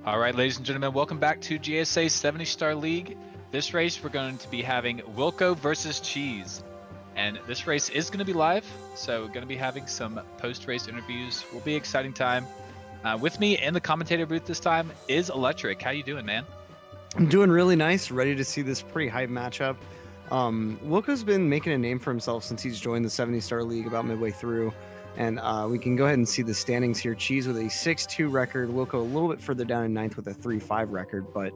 All right, ladies and gentlemen, welcome back to GSA 70-Star League. This race, we're going to be having Wilko versus Cheese. And this race is going to be live, so we're going to be having some post-race interviews. Will be an exciting time. With me in the commentator booth this time is Electric. How you doing, man? I'm doing really nice, ready to see this pretty hype matchup. Wilko's been making a name for himself since he's joined the 70-Star League about midway through. And we can go ahead and see the standings here. Cheese with a 6-2 record. Wilko a little bit further down in ninth with a 3-5 record. But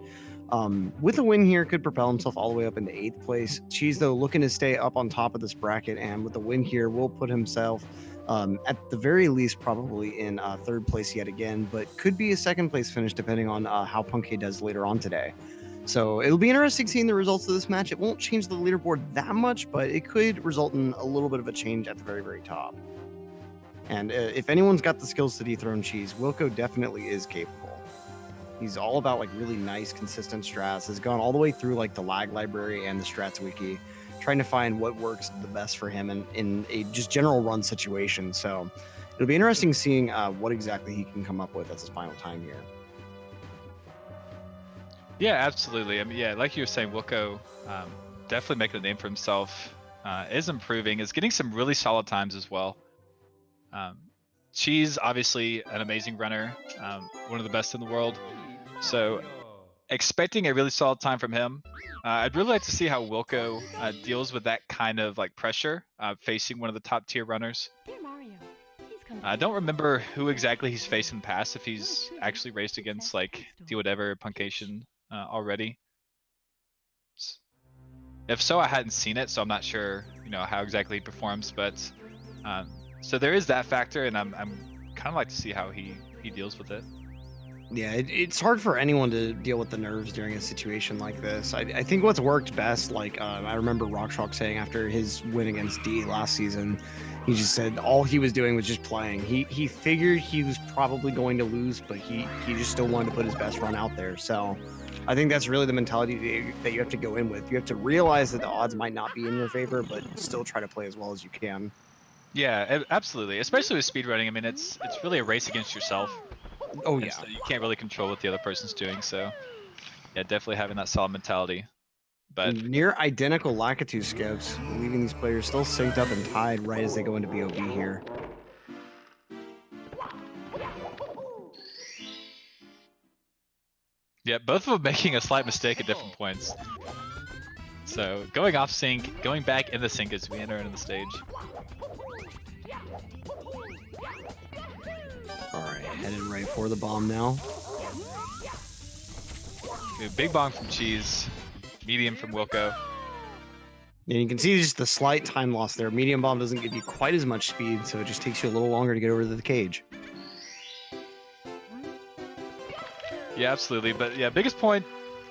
with a win here, could propel himself all the way up into 8th place. Cheese, though, looking to stay up on top of this bracket. And with the win here, will put himself at the very least probably in 3rd place yet again. But could be a 2nd place finish depending on how Punkay does later on today. So it'll be interesting seeing the results of this match. It won't change the leaderboard that much, but it could result in a little bit of a change at the very, very top. And if anyone's got the skills to dethrone Cheese, Wilko definitely is capable. He's all about like really nice, consistent strats. Has gone all the way through like the lag library and the strats wiki, trying to find what works the best for him in a just general run situation. So it'll be interesting seeing what exactly he can come up with as his final time here. Yeah, absolutely. I mean, yeah, like you were saying, Wilko definitely making a name for himself, is improving, is getting some really solid times as well. Cheese, obviously an amazing runner, one of the best in the world. So expecting a really solid time from him. I'd really like to see how Wilko deals with that kind of like pressure facing one of the top tier runners. I don't remember who exactly he's faced in the past, if he's actually raced against like Do Whatever, Punkation already. If so, I hadn't seen it, so I'm not sure, how exactly he performs. But so there is that factor, and I'm kind of like to see how he deals with it. Yeah, it's hard for anyone to deal with the nerves during a situation like this. I think what's worked best, like I remember Rockshock saying after his win against D last season, he just said all he was doing was just playing. He figured he was probably going to lose, but he just still wanted to put his best run out there. So I think that's really the mentality that you have to go in with. You have to realize that the odds might not be in your favor, but still try to play as well as you can. Yeah, absolutely. Especially with speedrunning. I mean, it's really a race against yourself. Oh yeah. So you can't really control what the other person's doing. So yeah, definitely having that solid mentality. But near identical Lakitu skips, leaving these players still synced up and tied right as they go into BOB here. Yeah, both of them making a slight mistake at different points. So going off sync, going back in the sync as we enter into the stage. Alright, headed right for the bomb now. Big bomb from Cheese, medium from Wilko. And you can see just the slight time loss there. Medium bomb doesn't give you quite as much speed, so it just takes you a little longer to get over to the cage. Yeah, absolutely. But yeah, biggest point,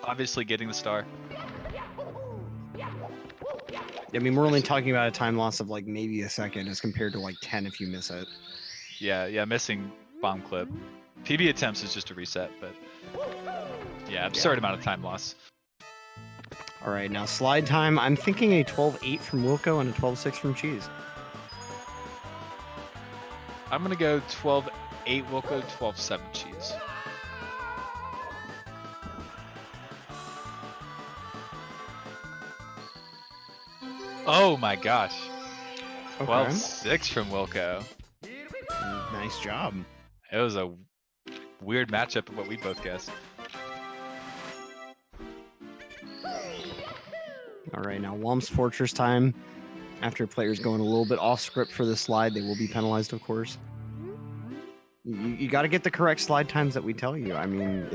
obviously getting the star. I mean, we're only talking about a time loss of like maybe a second as compared to like 10 if you miss it. Yeah, missing bomb clip. PB attempts is just a reset, but yeah, absurd amount of time loss. All right, now slide time. I'm thinking a 12-8 from Wilko and a 12-6 from Cheese. I'm going to go 12-8 Wilko, 12-7 Cheese. Oh my gosh. 12-6 from Wilko. Nice job. It was a weird matchup of what we both guessed. All right, now Wom's Fortress time. After players going a little bit off script for this slide, they will be penalized, of course. You got to get the correct slide times that we tell you. I mean,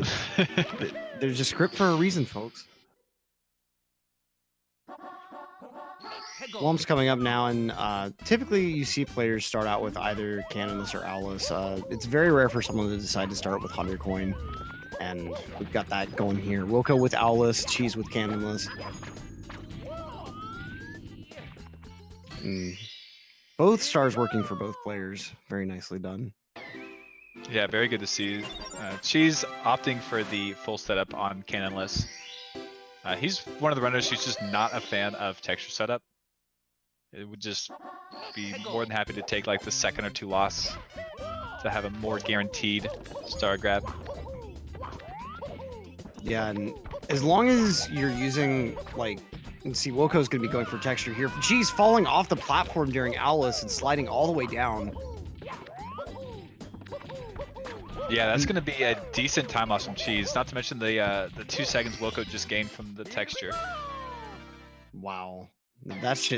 there's a script for a reason, folks. Wom's coming up now, and typically you see players start out with either Canonless or Owless. It's very rare for someone to decide to start with 100 coin, and we've got that going here. Wilko with Owless, Cheese with Canonless. Both stars working for both players. Very nicely done. Yeah, very good to see. Cheese opting for the full setup on Canonless. He's one of the runners who's just not a fan of texture setup. It would just be more than happy to take like the 2nd or 2 loss to have a more guaranteed star grab. Yeah, and as long as you're using like, and see, Wilko's gonna be going for texture here. Cheese falling off the platform during Owlus and sliding all the way down. Yeah, that's going to be a decent time loss from Cheese. Not to mention the 2 seconds Wilko just gained from the texture. Wow, that's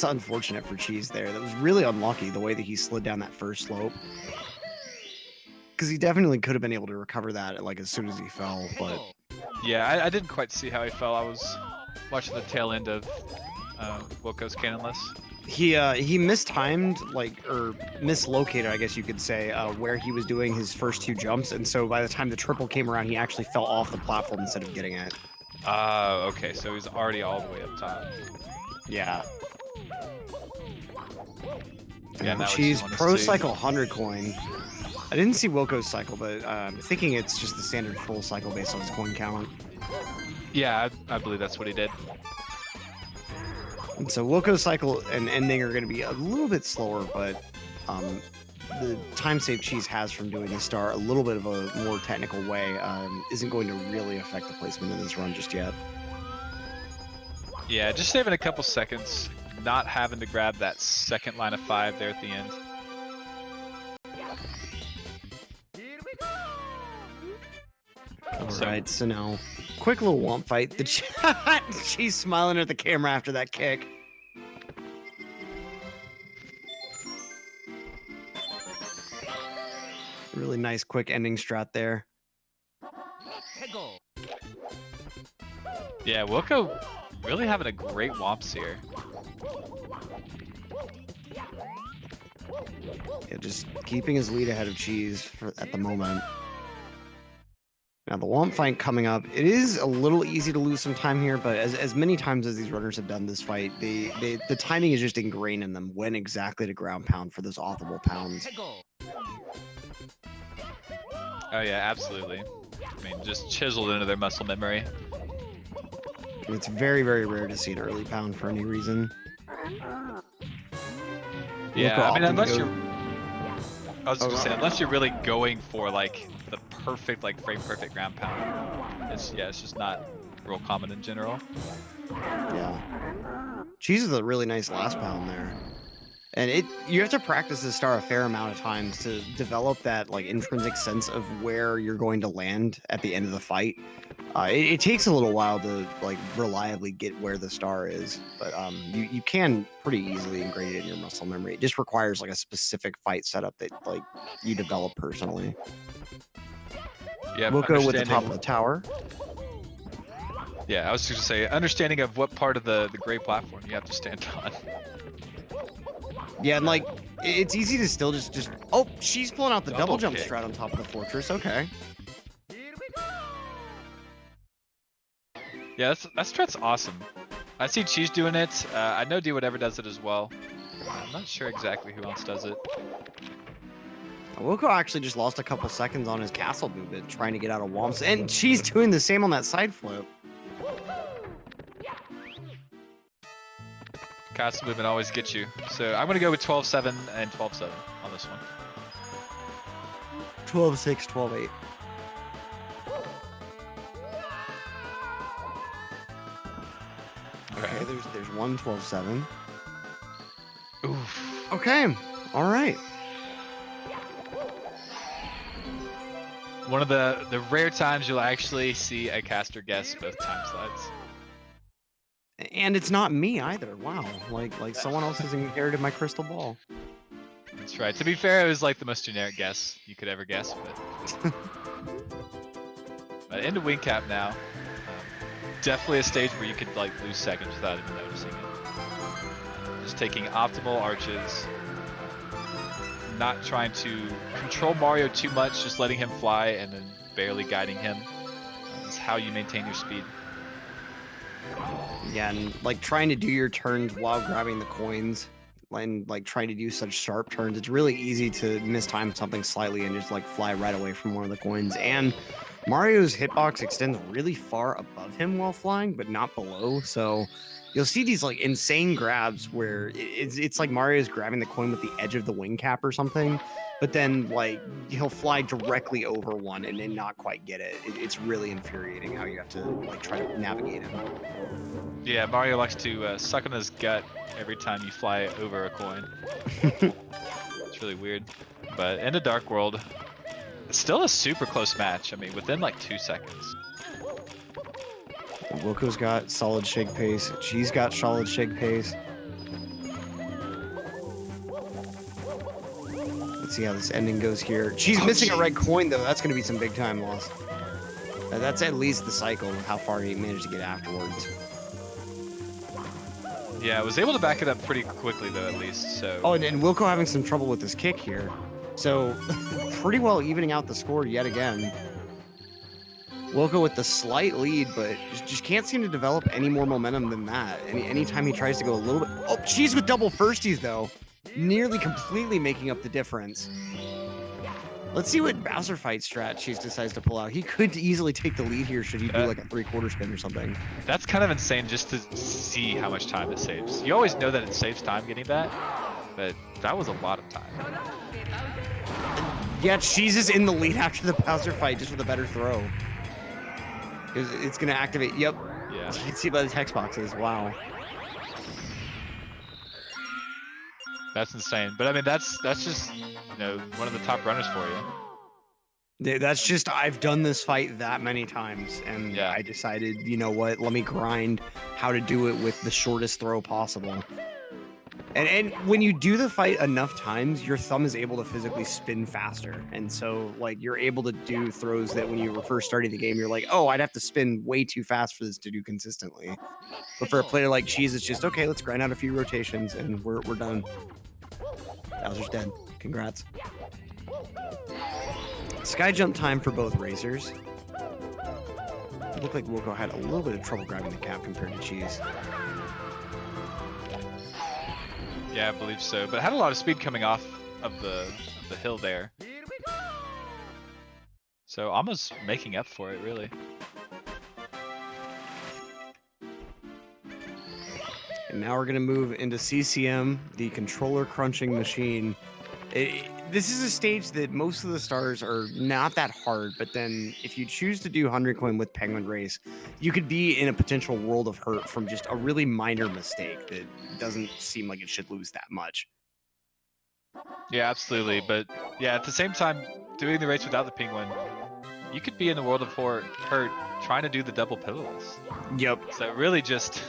unfortunate for Cheese there. That was really unlucky the way that he slid down that first slope. Because he definitely could have been able to recover that like as soon as he fell, but yeah, I didn't quite see how he fell. I was watching the tail end of Wilko's cannonless. he mistimed or mislocated, I guess you could say, where he was doing his first 2 jumps, and so by the time the triple came around, he actually fell off the platform instead of getting it. Okay, so he's already all the way up top. Yeah. Yeah, Cheese Pro Cycle 100 coin. I didn't see Wilko's cycle, but I'm thinking it's just the standard full cycle based on his coin count. Yeah, I believe that's what he did. And so Wilko's cycle and ending are going to be a little bit slower, but the time save Cheese has from doing the star a little bit of a more technical way isn't going to really affect the placement of this run just yet. Yeah, just saving a couple seconds, not having to grab that second line of 5 there at the end. Alright, so now, quick little womp fight. The chat, she's smiling at the camera after that kick. Really nice quick ending strat there. Yeah, Wilko really having a great womps here. Yeah, just keeping his lead ahead of Cheese at the moment. Now the womp fight coming up, it is a little easy to lose some time here, but as many times as these runners have done this fight, the timing is just ingrained in them when exactly to ground pound for those audible pounds. Oh yeah, absolutely. I mean, just chiseled into their muscle memory. It's very, very rare to see an early pound for any reason. Yeah, I mean, unless you're unless you're really going for like the perfect, like frame perfect ground pound, it's just not real common in general. Yeah. Cheese is a really nice last pound there. And you have to practice this star a fair amount of times to develop that like intrinsic sense of where you're going to land at the end of the fight. It takes a little while to like reliably get where the star is, but you can pretty easily ingrain it in your muscle memory. It just requires like a specific fight setup that like you develop personally. Yeah, we'll go with the top of the tower. Yeah, I was just gonna say, understanding of what part of the gray platform you have to stand on. Yeah, and like it's easy to still just oh, she's pulling out the double jump kick. strat on top of the fortress. Okay. Yeah, that strat's awesome. I see Cheese doing it. I know D Whatever does it as well. I'm not sure exactly who else does it. Wilko actually just lost a couple seconds on his castle movement trying to get out of womps, and she's doing the same on that side flip. Castle movement always gets you. So I'm gonna go with 12-7 and 12-7 on this one. 12-6, 12-8. Okay, there's one 12-7. Oof. Okay, all right. One of the rare times you'll actually see a caster guess both time slides. And it's not me either. Wow, like someone else has inherited my crystal ball. That's right. To be fair, it was like the most generic guess you could ever guess, but into wing cap now. Definitely a stage where you could like lose seconds without even noticing it. Just taking optimal arches, not trying to control Mario too much, just letting him fly and then barely guiding him. That's how you maintain your speed. Yeah, and like trying to do your turns while grabbing the coins and like trying to do such sharp turns, it's really easy to mistime something slightly and just like fly right away from one of the coins. And Mario's hitbox extends really far above him while flying, but not below. So you'll see these like insane grabs where it's like Mario's grabbing the coin with the edge of the wing cap or something. but then like he'll fly directly over one and then not quite get it. It's really infuriating how you have to like try to navigate him. Yeah, Mario likes to suck on his gut every time you fly over a coin. It's really weird. But in the Dark World, it's still a super close match. I mean, within like 2 seconds. Wilko's got solid shake pace. She's got solid shake pace. Let's see how this ending goes here. She's missing a red coin though. That's going to be some big time loss. That's at least the cycle of how far he managed to get afterwards. Yeah, I was able to back it up pretty quickly though, at least. So. Oh, and Wilko having some trouble with his kick here. So pretty well evening out the score yet again. Wilko with the slight lead, but just can't seem to develop any more momentum than that. Anytime he tries to go a little bit... Oh, she's with double firsties, though. Nearly completely making up the difference. Let's see what Bowser fight strat Cheese decides to pull out. He could easily take the lead here should he do like a 3/4 spin or something. That's kind of insane just to see how much time it saves. You always know that it saves time getting that, but that was a lot of time. Yeah, Cheese is in the lead after the Bowser fight just with a better throw. It's going to activate. Yep. Yeah. You can see by the text boxes. Wow. That's insane. But I mean, that's just, you know, one of the top runners for you. That's just, I've done this fight that many times, and yeah. I decided, you know what, let me grind how to do it with the shortest throw possible. And when you do the fight enough times, your thumb is able to physically spin faster. And so, like, you're able to do throws that when you were first starting the game, you're like, oh, I'd have to spin way too fast for this to do consistently. But for a player like Cheese, it's just, okay, let's grind out a few rotations, and we're done. Bowser's dead. Congrats. Sky jump time for both racers. It looked like Wilko had a little bit of trouble grabbing the cap compared to Cheese. Yeah, I believe so. But had a lot of speed coming off of the hill there. So almost making up for it, really. And now we're going to move into CCM, the controller crunching machine. This is a stage that most of the stars are not that hard, but then if you choose to do 100 coin with Penguin Race, you could be in a potential world of hurt from just a really minor mistake that doesn't seem like it should lose that much. Yeah, absolutely. But yeah, at the same time, doing the race without the penguin, you could be in the world of hurt trying to do the double pivotless. Yep. So really just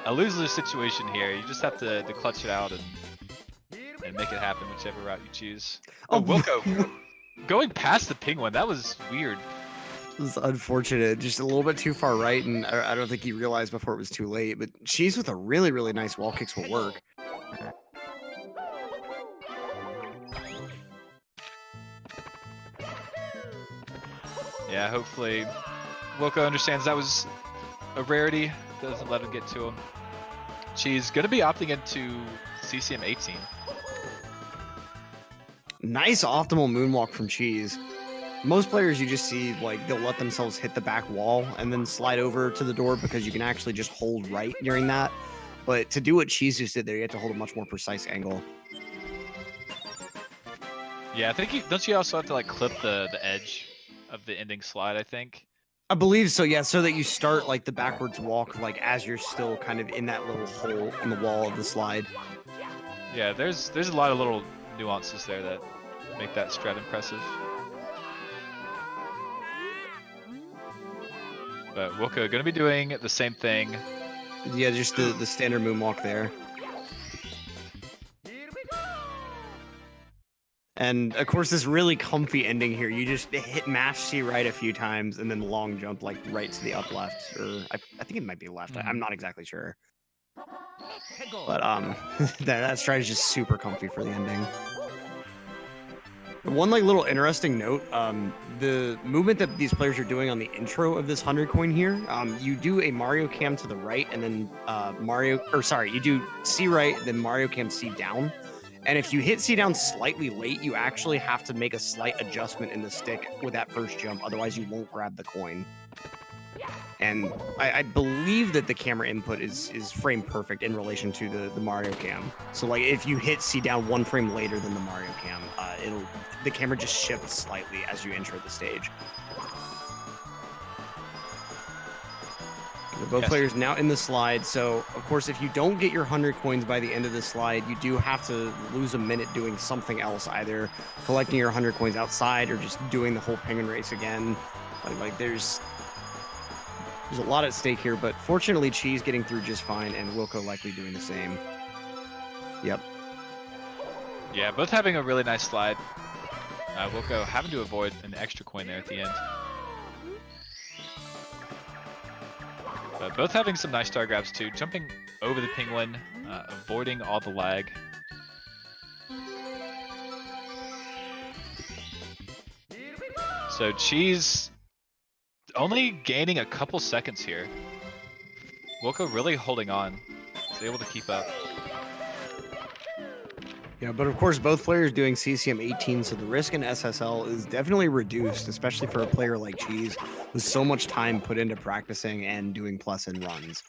a lose-lose situation here. You just have to clutch it out and make it happen whichever route you choose. Oh, Wilko going past the penguin, that was weird. It was unfortunate, just a little bit too far right, and I don't think he realized before it was too late, but Cheese with a really, really nice wall kicks will work. Yeah, hopefully Wilko understands that was a rarity, doesn't let him get to him. She's going to be opting into CCM 18. Nice optimal moonwalk from Cheese. Most players you just see, like, they'll let themselves hit the back wall and then slide over to the door because you can actually just hold right during that. But to do what Cheese just did there, you have to hold a much more precise angle. Yeah, I think don't you also have to like clip the edge of the ending slide, I think? I believe so, yeah, so that you start like the backwards walk like as you're still kind of in that little hole in the wall of the slide. Yeah, there's a lot of little nuances there that make that strat impressive. But Wilko gonna be doing the same thing. Yeah, just the standard moonwalk there. And of course, this really comfy ending here. You just hit mash C right a few times and then long jump like right to the up left, or I think it might be left. I'm not exactly sure. But that strategy is just super comfy for the ending. One like little interesting note, the movement that these players are doing on the intro of this 100 coin here, you do a Mario cam to the right and then you do C right, then Mario cam C down. And if you hit C down slightly late, you actually have to make a slight adjustment in the stick with that first jump. Otherwise, you won't grab the coin. And I believe that the camera input is frame perfect in relation to the Mario Cam. So like if you hit C down 1 frame later than the Mario Cam, the camera just shifts slightly as you enter the stage. Both players now in the slide. So of course, if you don't get your 100 coins by the end of the slide, you do have to lose a minute doing something else, either collecting your 100 coins outside or just doing the whole penguin race again. Like there's a lot at stake here, but fortunately Cheese getting through just fine and Wilko likely doing the same. Yep. Yeah, both having a really nice slide. Wilko having to avoid an extra coin there at the end. But both having some nice star grabs too, jumping over the penguin, avoiding all the lag. So Cheese only gaining a couple seconds here. Wilko really holding on. He's able to keep up. Yeah, but of course both players doing CCM 18, so the risk in SSL is definitely reduced, especially for a player like Cheese with so much time put into practicing and doing plus in runs.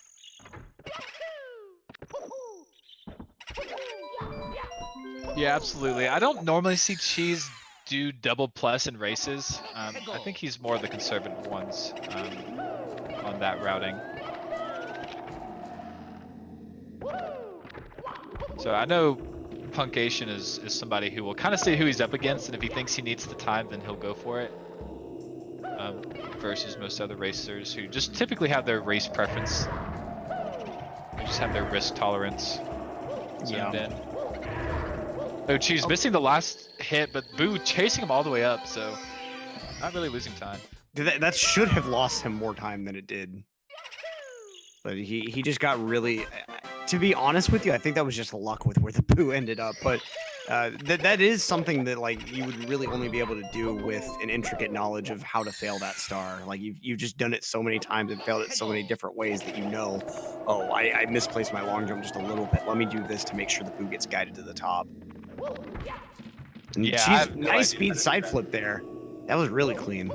Yeah, absolutely. I don't normally see Cheese do double plus in races. I think he's more of the conservative ones on that routing. So I know Punkation is somebody who will kind of see who he's up against, and if he thinks he needs the time, then he'll go for it. Versus most other racers who just typically have their race preference. They just have their risk tolerance zoned in. So Cheese missing the last hit, but Boo chasing him all the way up, so not really losing time. That should have lost him more time than it did. But he just got really... To be honest with you, I think that was just luck with where the Boo ended up. But that is something that like you would really only be able to do with an intricate knowledge of how to fail that star. Like you've just done it so many times and failed it so many different ways that you know, oh, I misplaced my long jump just a little bit. Let me do this to make sure the Boo gets guided to the top. And yeah, nice speed side flip there. That was really clean.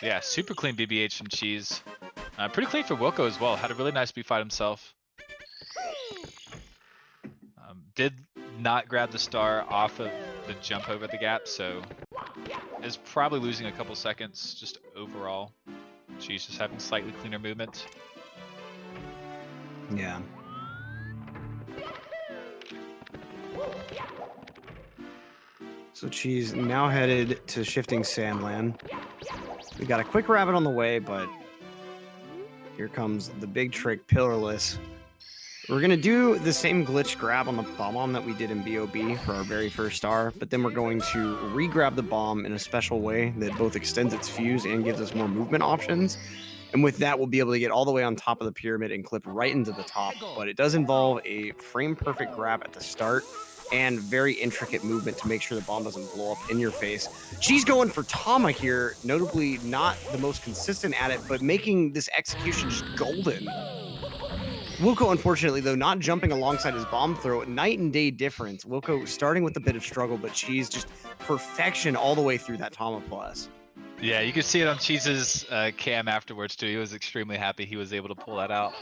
Yeah, super clean BBH from Cheese. Pretty clean for Wilko as well. Had a really nice B fight himself. Did not grab the star off of the jump over the gap, so is probably losing a couple seconds just overall. Cheese just having slightly cleaner movement. Yeah. So Cheese now headed to shifting Sandland. We got a quick rabbit on the way, but here comes the big trick, Pillarless. We're going to do the same glitch grab on the bomb that we did in BOB for our very first star, but then we're going to re-grab the bomb in a special way that both extends its fuse and gives us more movement options. And with that, we'll be able to get all the way on top of the pyramid and clip right into the top. But it does involve a frame-perfect grab at the start and very intricate movement to make sure the bomb doesn't blow up in your face. She's going for Tama here, notably not the most consistent at it, but making this execution just golden. Wilko, unfortunately, though, not jumping alongside his bomb throw, night and day difference. Wilko starting with a bit of struggle, but she's just perfection all the way through that Tama plus. Yeah, you could see it on Cheese's cam afterwards too. He was extremely happy he was able to pull that out.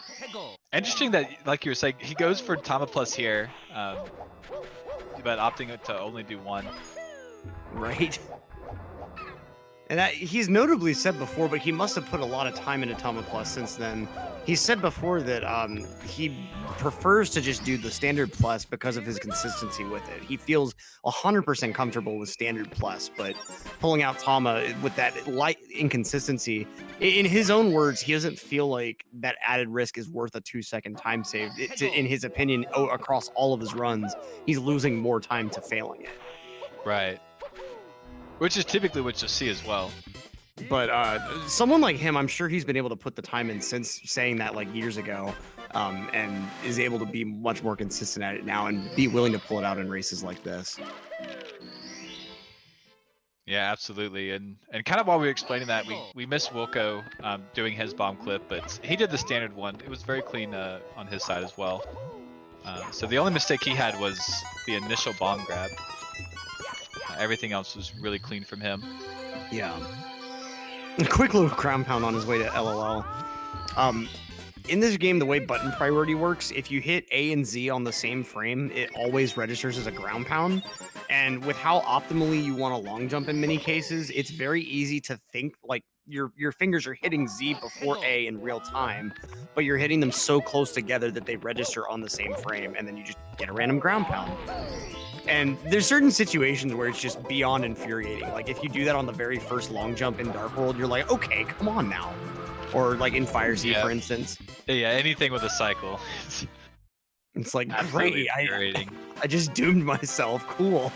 Interesting that, like you were saying, he goes for Tama plus here, but opting to only do one. Right. And that, he's notably said before, but he must have put a lot of time into Tama Plus since then. He said before that he prefers to just do the standard plus because of his consistency with it. He feels 100% comfortable with standard plus, but pulling out Tama with that light inconsistency, in his own words, he doesn't feel like that added risk is worth a 2-second time save. In his opinion, across all of his runs, he's losing more time to failing it. Right. Which is typically what you'll see as well. But someone like him, I'm sure he's been able to put the time in since saying that like years ago, and is able to be much more consistent at it now and be willing to pull it out in races like this. Yeah, absolutely. And kind of while we were explaining that, we missed Wilko doing his bomb clip, but he did the standard one. It was very clean on his side as well. So the only mistake he had was the initial bomb grab. Everything else was really clean from him. Yeah. A quick little ground pound on his way to LOL. In this game, the way button priority works, if you hit A and Z on the same frame, it always registers as a ground pound. And with how optimally you want a long jump in many cases, it's very easy to think like your fingers are hitting Z before A in real time, but you're hitting them so close together that they register on the same frame, and then you just get a random ground pound. And there's certain situations where it's just beyond infuriating. Like if you do that on the very first long jump in Dark World, you're like, okay, come on now. Or like in Fire Z, for instance. Yeah, anything with a cycle. It's like, great, I just doomed myself. Cool.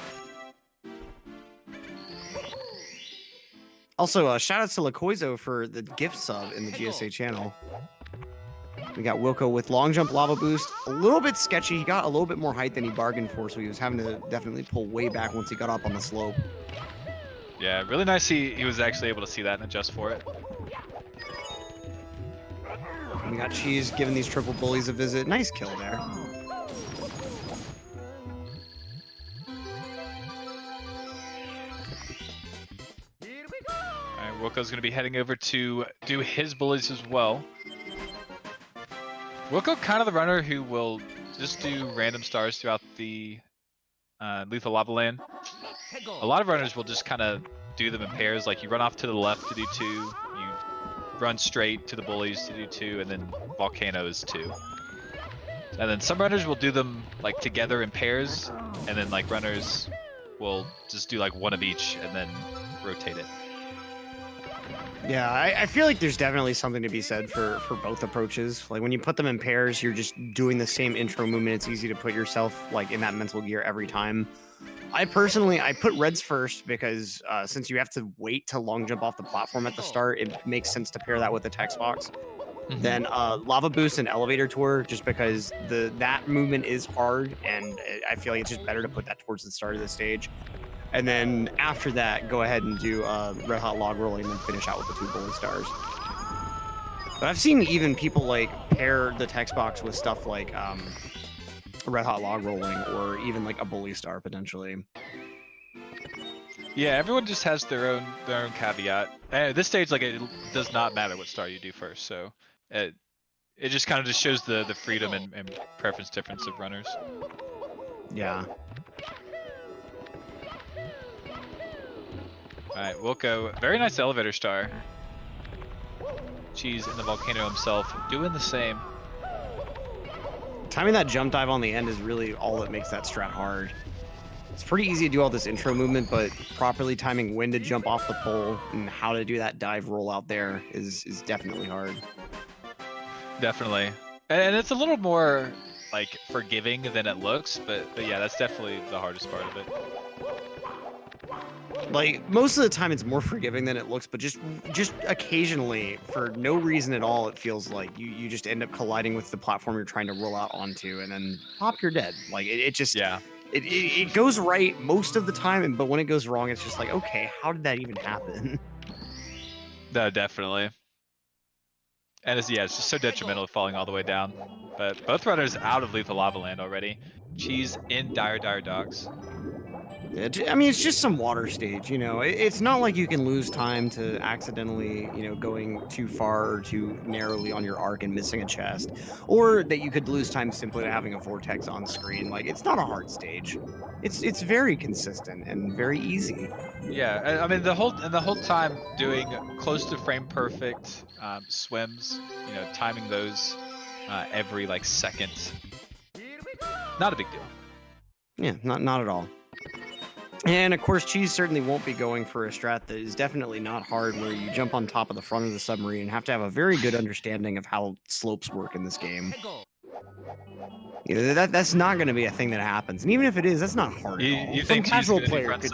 Also, shout out to Lakoizo for the gift sub in the GSA channel. We got Wilko with long jump lava boost. A little bit sketchy. He got a little bit more height than he bargained for, so he was having to definitely pull way back once he got up on the slope. Yeah, really nice he was actually able to see that and adjust for it. We got Cheese giving these triple bullies a visit. Nice kill there. Alright, Wilko's going to be heading over to do his bullies as well. Wilko kind of the runner who will just do random stars throughout the Lethal Lava Land. A lot of runners will just kind of do them in pairs, like you run off to the left to do 2, you run straight to the bullies to do 2, and then volcanoes 2. And then some runners will do them like together in pairs, and then like runners will just do like one of each and then rotate it. Yeah, I feel like there's definitely something to be said for both approaches. Like when you put them in pairs, you're just doing the same intro movement. It's easy to put yourself like in that mental gear every time. I put reds first because since you have to wait to long jump off the platform at the start, it makes sense to pair that with the text box. Mm-hmm. Then lava boost and elevator tour, just because that movement is hard, and I feel like it's just better to put that towards the start of the stage. And then after that, go ahead and do red hot log rolling and then finish out with the 2 bully stars. But I've seen even people like pair the text box with stuff like red hot log rolling or even like a bully star potentially. Yeah, everyone just has their own caveat. And at this stage, like it does not matter what star you do first, so it just kind of just shows the freedom and preference difference of runners. Yeah. Alright, Wilko, very nice elevator star. Cheese in the volcano himself, doing the same. Timing that jump dive on the end is really all that makes that strat hard. It's pretty easy to do all this intro movement, but properly timing when to jump off the pole and how to do that dive roll out there is definitely hard. Definitely. And it's a little more like forgiving than it looks, but yeah, that's definitely the hardest part of it. Like most of the time it's more forgiving than it looks, but just occasionally for no reason at all, it feels like you just end up colliding with the platform you're trying to roll out onto, and then pop, you're dead. Like it just, yeah, it goes right most of the time, but when it goes wrong, it's just like, okay, how did that even happen? No, definitely. And it's just so detrimental falling all the way down. But both runners out of Lethal Lava Land already. Cheese in dire docks. I mean, it's just some water stage, you know. It's not like you can lose time to accidentally, you know, going too far or too narrowly on your arc and missing a chest, or that you could lose time simply to having a vortex on screen. Like, it's not a hard stage. It's very consistent and very easy. Yeah, I mean the whole time doing close to frame perfect swims, you know, timing those every like second. Not a big deal. Yeah, not at all. And of course, Cheese certainly won't be going for a strat that is definitely not hard, where you jump on top of the front of the submarine and have to have a very good understanding of how slopes work in this game. You know, that's not going to be a thing that happens, and even if it is, that's not hard at all. You think casual player could,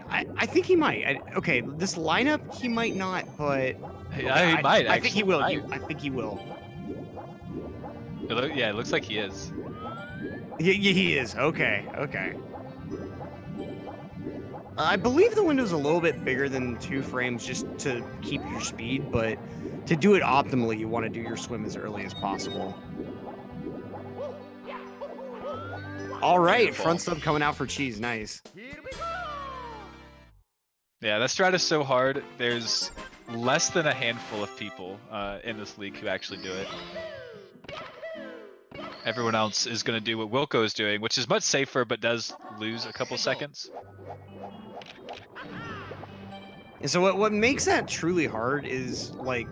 I think he might. Okay, this lineup he might not, but he might. I think he will. I think he will. Yeah, it looks like he is. He is. Okay. I believe the window's a little bit bigger than 2 frames just to keep your speed, but to do it optimally, you want to do your swim as early as possible. All right, front sub coming out for Cheese. Nice. Yeah, that strat is so hard. There's less than a handful of people in this league who actually do it. Everyone else is going to do what Wilko is doing, which is much safer, but does lose a couple seconds. And so what makes that truly hard is like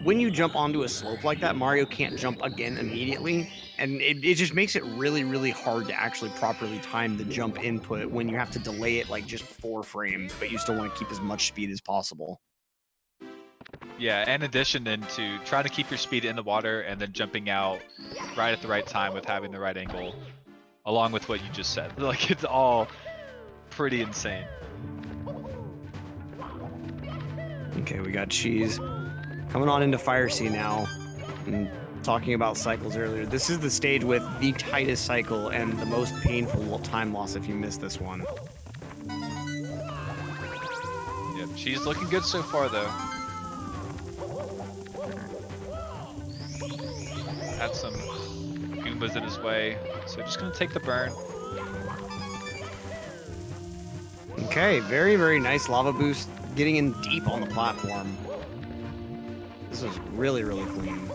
when you jump onto a slope like that, Mario can't jump again immediately. And it just makes it really, really hard to actually properly time the jump input when you have to delay it like just 4 frames, but you still want to keep as much speed as possible. Yeah, in addition then to trying to keep your speed in the water and then jumping out right at the right time with having the right angle, along with what you just said. Like, it's all pretty insane. Okay, we got Cheese coming on into Fire Sea now. And talking about cycles earlier, this is the stage with the tightest cycle and the most painful time loss if you miss this one. Yep, she's looking good so far though. Had some Goombas in his way, so just gonna take the burn. Okay, very, very nice lava boost, getting in deep on the platform. This was really, really clean.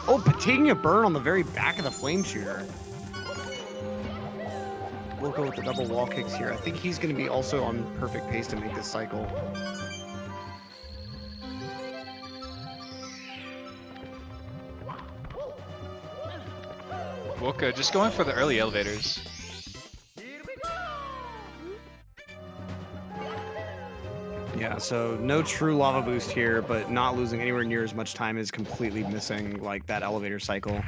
Oh, but taking a burn on the very back of the flame shooter. We'll go with the double wall kicks here. I think he's going to be also on perfect pace to make this cycle. Wilko just going for the early elevators. Yeah, so no true lava boost here, but not losing anywhere near as much time is completely missing like that elevator cycle.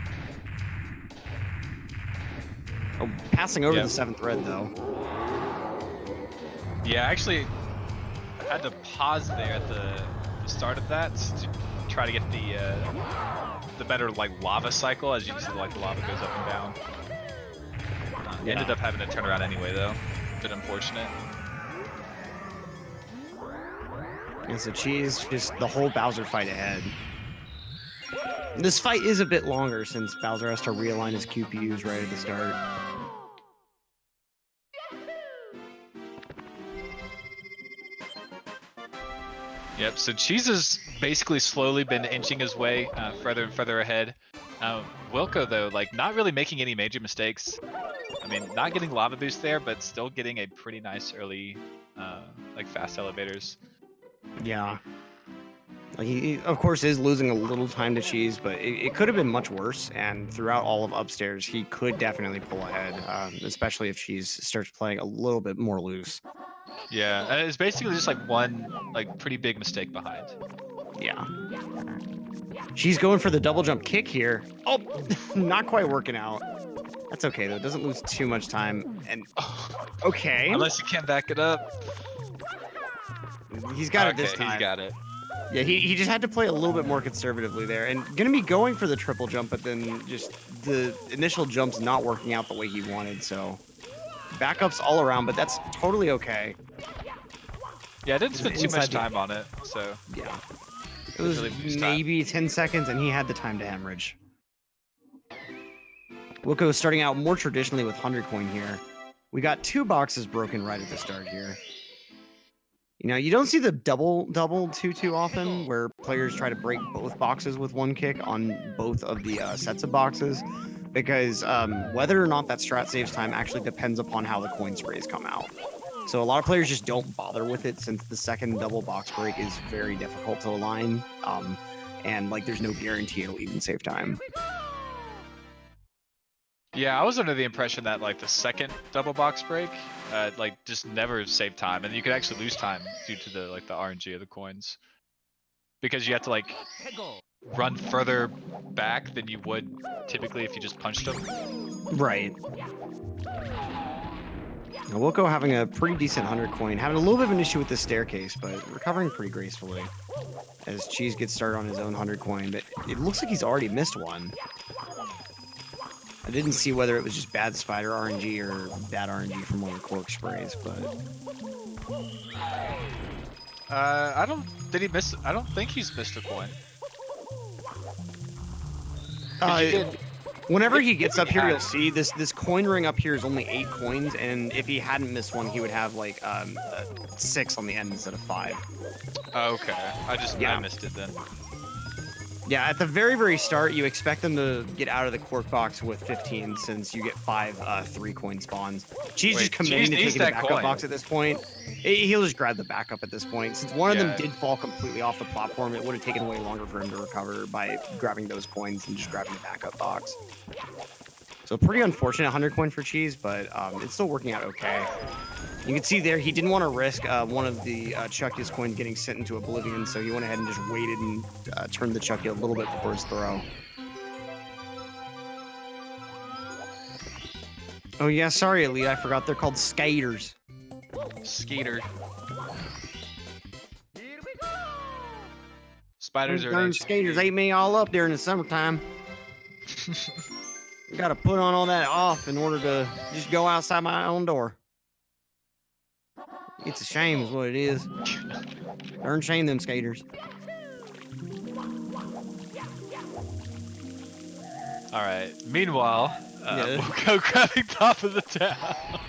Oh, passing over the 7th red though. Yeah, actually, I had to pause there at the start of that to try to get the better like lava cycle, as you can see, like the lava goes up and down. Ended up having to turn around anyway though. Bit unfortunate. And so Cheese just the whole Bowser fight ahead. This fight is a bit longer since Bowser has to realign his QPUs right at the start. Yep, so Cheese has basically slowly been inching his way further and further ahead. Wilko though, like not really making any major mistakes. I mean, not getting lava boost there, but still getting a pretty nice early like fast elevators. Yeah. Like he of course is losing a little time to Cheese, but it could have been much worse. And throughout all of upstairs, he could definitely pull ahead, especially if Cheese starts playing a little bit more loose. Yeah, and it's basically just like one like pretty big mistake behind. Yeah. She's going for the double jump kick here. Oh, not quite working out. That's okay though. Doesn't lose too much time. And okay. Unless you can't back it up. He's got it this time. He's got it. Yeah, he just had to play a little bit more conservatively there, and gonna be going for the triple jump, but then just the initial jump's not working out the way he wanted. So backups all around, but that's totally okay. Yeah, I didn't spend too much time on it, so yeah. It was really maybe 10 seconds, and he had the time to hemorrhage. Wilko starting out more traditionally with 100 coin here. We got 2 boxes broken right at the start here. You know, you don't see the double too often where players try to break both boxes with 1 kick on both of the sets of boxes, because whether or not that strat saves time actually depends upon how the coin sprays come out. So a lot of players just don't bother with it since the second double box break is very difficult to align, and like there's no guarantee it'll even save time. Yeah, I was under the impression that like the second double box break, like just never saved time, and you could actually lose time due to the like the RNG of the coins, because you have to like run further back than you would typically if you just punched them. Right. Now, Wilko having a pretty decent 100 coin, having a little bit of an issue with the staircase, but recovering pretty gracefully as Cheese gets started on his own 100 coin, but it looks like he's already missed one. I didn't see whether it was just bad spider RNG or bad RNG from one of the cork sprays, but I don't think he's missed a coin. Whenever he gets up here, you'll see this coin ring up here is only 8 coins, and if he hadn't missed one, he would have like 6 on the end instead of 5. Okay, I missed it then. Yeah, at the very start, you expect them to get out of the cork box with 15, since you get 5 3-coin spawns. Cheese just committing to taking the backup box at this point. He'll just grab the backup at this point. Since one of them did fall completely off the platform, it would have taken way longer for him to recover by grabbing those coins and just grabbing the backup box. So pretty unfortunate 100 coin for Cheese, but it's still working out okay. You can see there, he didn't want to risk one of the Chucky's coins getting sent into oblivion, so he went ahead and just waited and turned the Chucky a little bit before his throw. Oh yeah, sorry Elite, I forgot they're called skaters. Skater. Spiders are darn skaters ate me all up during the summertime. Gotta put all that off in order to just go outside my own door. It's a shame is what it is. Darn shame them skaters. Alright, meanwhile, we'll go grabbing top of the town.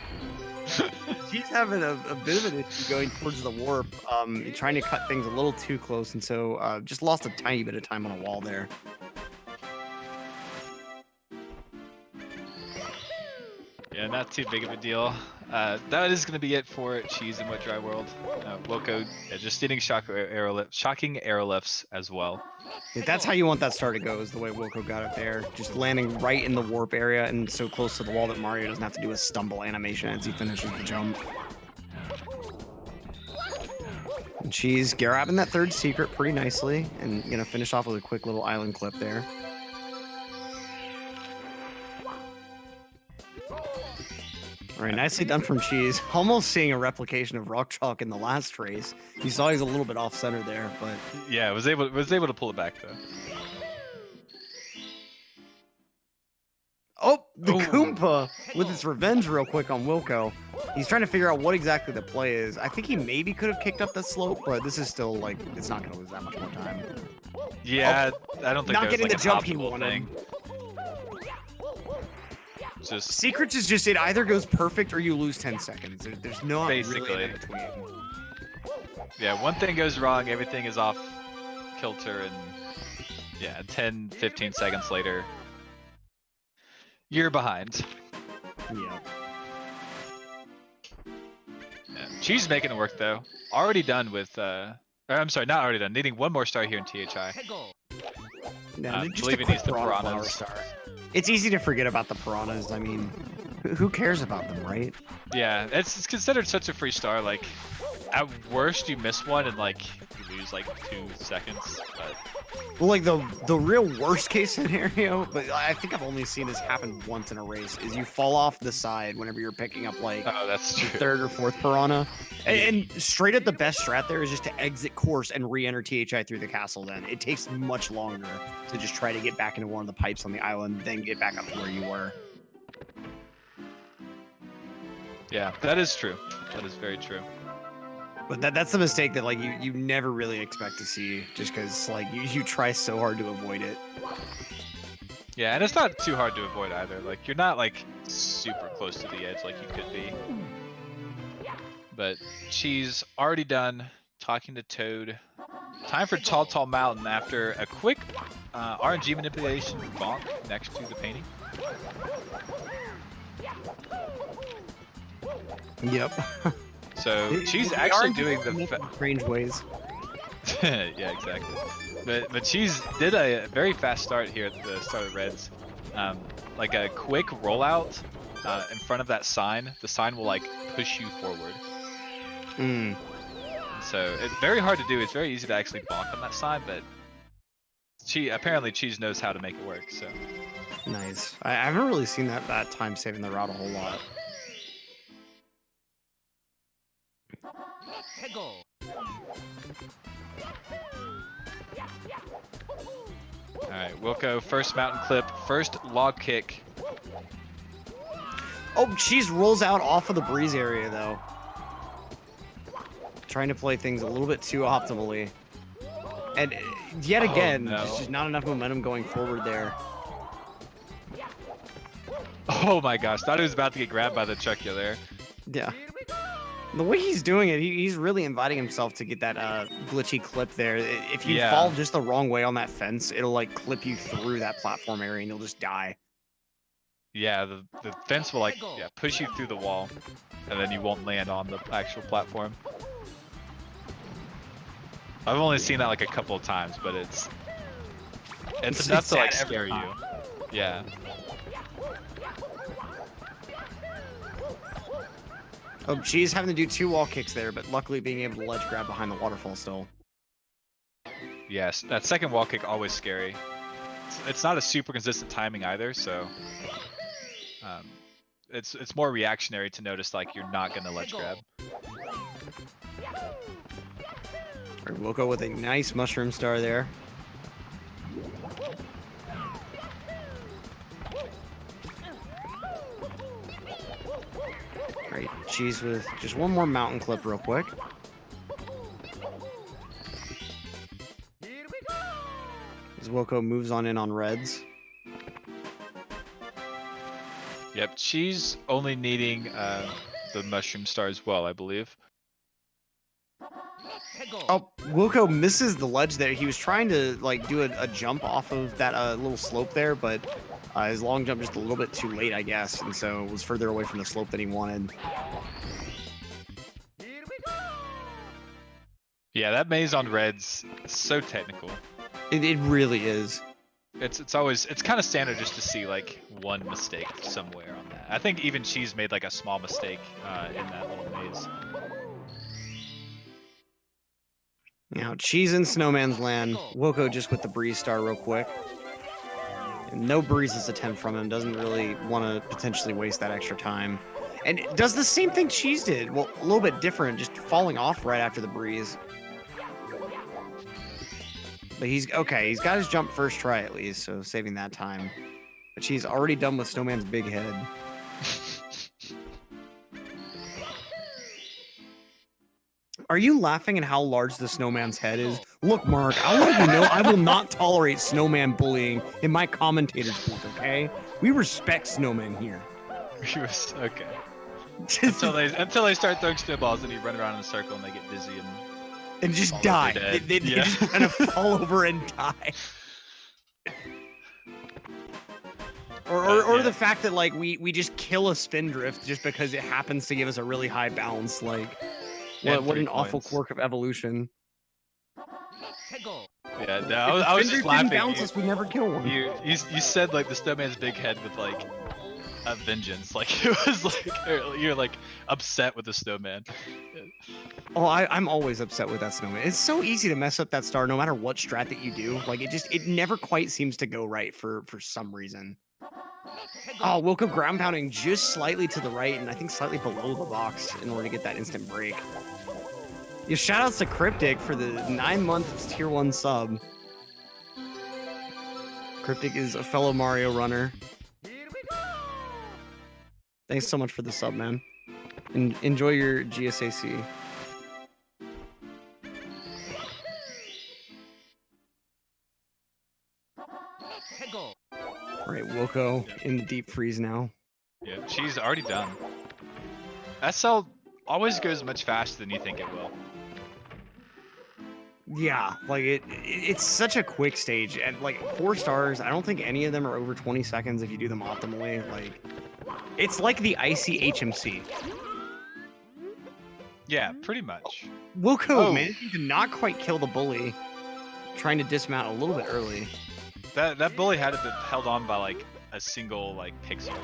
He's having a bit of an issue going towards the warp, trying to cut things a little too close, and so just lost a tiny bit of time on a wall there. Yeah, not too big of a deal. That is going to be it for Cheese and Wet Dry World. Wilko just hitting shocking arrow lifts as well. Yeah, that's how you want that star to go, is the way Wilko got it there. Just landing right in the warp area and so close to the wall that Mario doesn't have to do a stumble animation as he finishes the jump. And Cheese grabbing that third secret pretty nicely and gonna finish off with a quick little island clip there. All right, nicely done from Cheese. Almost seeing a replication of Rock Chalk in the last race. You saw he's a little bit off center there, but yeah, was able to pull it back though. Oh, the Koompa with its revenge real quick on Wilko. He's trying to figure out what exactly the play is. I think he maybe could have kicked up the slope, but this is still like it's not going to lose that much more time. Yeah, I don't think not getting like the jump he wanted. Just Secrets is just it either goes perfect or you lose 10 seconds. There's no basically really in between. Yeah, one thing goes wrong, everything is off kilter, and yeah, 10-15 seconds later, you're behind. Yeah. Cheese making it work though. Already done with I'm sorry, not already done. Needing one more star here in THI. No, just believe a it quick needs the piranhas. Star. It's easy to forget about the piranhas. I mean, who cares about them, right? Yeah, it's considered such a free star. Like, at worst, you miss one and like you lose like 2 seconds. But well, like the real worst case scenario, but I think I've only seen this happen once in a race, is you fall off the side whenever you're picking up like that's true. 3rd or 4th piranha. And straight up the best strat there is just to exit course and re-enter THI through the castle. Then it takes much longer to just try to get back into one of the pipes on the island, then get back up to where you were. Yeah, that is true. That is very true. But that's the mistake that like you never really expect to see, just because like you try so hard to avoid it. Yeah, and it's not too hard to avoid either. Like you're not like super close to the edge like you could be. But Cheese already done talking to Toad. Time for Tall Mountain after a quick RNG manipulation bonk next to the painting. Yep. So Cheese actually doing the strange ways. Yeah, exactly. But Cheese did a very fast start here at the start of Reds. Like a quick rollout in front of that sign. The sign will like push you forward. So it's very hard to do. It's very easy to actually bonk on that sign, but apparently Cheese knows how to make it work. So nice. I haven't really seen that time saving the route a whole lot. Alright, Wilko, first mountain clip, first log kick. Oh, Cheese rolls out off of the breeze area though. Trying to play things a little bit too optimally. And yet again, there's just not enough momentum going forward there. Oh my gosh, thought he was about to get grabbed by the Chuckya there. Yeah. The way he's doing it, he's really inviting himself to get that glitchy clip there. If you Yeah. fall just the wrong way on that fence, it'll like clip you through that platform area and you'll just die. Yeah, the fence will like push you through the wall, and then you won't land on the actual platform. I've only seen that like a couple of times, but it's enough to like scare you. Yeah. Oh, she's having to do 2 wall kicks there, but luckily being able to ledge grab behind the waterfall still. Yes, that second wall kick always scary. It's not a super consistent timing either, so it's more reactionary to notice like you're not gonna ledge grab. All right, Wilko with a nice mushroom star there. Great. Cheese with just one more mountain clip real quick. As Wilko moves on in on reds. Yep, she's only needing the mushroom star as well, I believe. Oh, Wilko misses the ledge there. He was trying to like do a jump off of that little slope there, but his long jump just a little bit too late, I guess, and so was further away from the slope than he wanted. Yeah, that maze on reds is so technical. It really is. It's kind of standard just to see like one mistake somewhere on that. I think even Cheese made like a small mistake in that little maze. Now, Cheese in Snowman's Land. Wilko just with the breeze star real quick. And no breezes attempt from him. Doesn't really want to potentially waste that extra time. And it does the same thing Cheese did. Well, a little bit different, just falling off right after the breeze. But he's okay. He's got his jump first try at least, so saving that time. But she's already done with Snowman's big head. Are you laughing at how large the snowman's head is? Look, Mark, I'll let you know I will not tolerate snowman bullying in my commentators book, okay? We respect snowmen here. Okay. until they start throwing snowballs and you run around in a circle and they get dizzy and just die. They just kind of fall over and die. Or the fact that like we just kill a spindrift just because it happens to give us a really high bounce, like what an awful quirk of evolution. Yeah, no, I was just laughing. Bounce us, we never kill one. You said like the snowman's big head with like a vengeance, like it was like you're like upset with the snowman. Oh, I'm always upset with that snowman. It's so easy to mess up that star no matter what strat that you do. Like it never quite seems to go right for some reason. Oh, Wilko ground pounding just slightly to the right and I think slightly below the box in order to get that instant break. Yeah, shoutouts to Cryptic for the 9-month tier 1 sub. Cryptic is a fellow Mario runner. Thanks so much for the sub, man. Enjoy your GSAC. All right, Wilko in the deep freeze now. Yeah, she's already done. SL always goes much faster than you think it will. Yeah, like it's such a quick stage, and like 4 stars, I don't think any of them are over 20 seconds if you do them optimally. Like, it's like the icy HMC. Yeah, pretty much. Wilko managing to not quite kill the bully, trying to dismount a little bit early. That bully had to be held on by like a single like pixel.